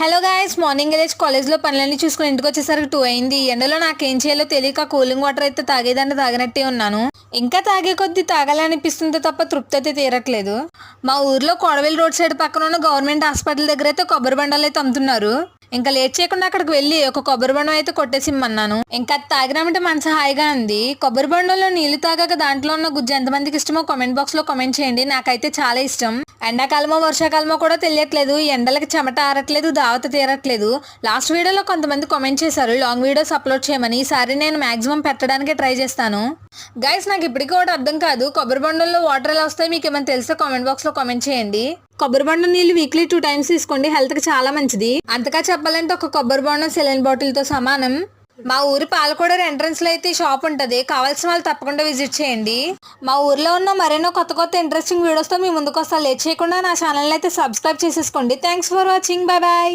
Hello guys, morning లేచి కాలేజ్లో పనులన్నీ చూసుకుని ఇంటికి వచ్చేసరికి 2 అయింది. ఎండలో నాకేం చేయాలో తెలియక కూలింగ్ వాటర్ అయితే తాగేదాన్ని తాగినట్టే ఉన్నాను. ఇంకా తాగే కొద్దీ తాగాలనిపిస్తుంది తప్ప తృప్తి అయితే తీరట్లేదు. మా ఊర్లో కొడవెల్ రోడ్ సైడ్ పక్కన ఉన్న గవర్నమెంట్ హాస్పిటల్ దగ్గర అయితే కొబ్బరి బండాలు అయితే అమ్ముతున్నారు. ఇంకా లేట్ చేయకుండా అక్కడికి వెళ్ళి ఒక కొబ్బరి బండం అయితే కొట్టేసిమ్మన్నాను. ఇంకా అది తాగినామంటే మనసు హాయిగా ఉంది. కొబ్బరి బండంలో నీళ్లు తాగాక దాంట్లో ఉన్న గుజ్జు ఎంతమందికి ఇష్టమో కామెంట్ బాక్స్ లో కామెంట్ చేయండి. నాకైతే చాలా ఇష్టం. ఎండాకాలమో వర్షాకాలమో కూడా తెలియట్లేదు. ఎండలకి చెమట ఆరట్లేదు, దావత తీరట్లేదు. లాస్ట్ వీడియోలో కొంతమంది కామెంట్ చేశారు లాంగ్ వీడియోస్ అప్లోడ్ చేయమని. ఈసారి నేను మాక్సిమం పెట్టడానికి ట్రై చేస్తాను. గైస్, నాకు ఇప్పటికీ కూడా అర్థం కాదు, కొబ్బరి బండంలో వాటర్ ఎలా వస్తాయి మీకు ఏమైనా తెలిస్తే కామెంట్ బాక్స్ లో కామెంట్ చేయండి. కొబ్బరి బొండం నీళ్ళు వీక్లీ 2 టైమ్స్ తీసుకోండి, హెల్త్ కి చాలా మంచిది. అంతగా చెప్పాలంటే ఒక కొబ్బరి బొండం సెలైన్ బాటిల్ తో సమానం. మా ఊరి పాలకోడేరు ఎంట్రన్స్ లో అయితే షాప్ ఉంటది, కావాల్సిన వాళ్ళు తప్పకుండా విజిట్ చేయండి. మా ఊర్లో ఉన్న మరెన్నో కొత్త కొత్త ఇంట్రెస్టింగ్ వీడియోస్ తో మీ ముందుకు వస్తా. లేట్ చేయకుండా నా ఛానల్ అయితే సబ్స్క్రైబ్ చేసేసుకోండి. Thanks for watching, bye bye.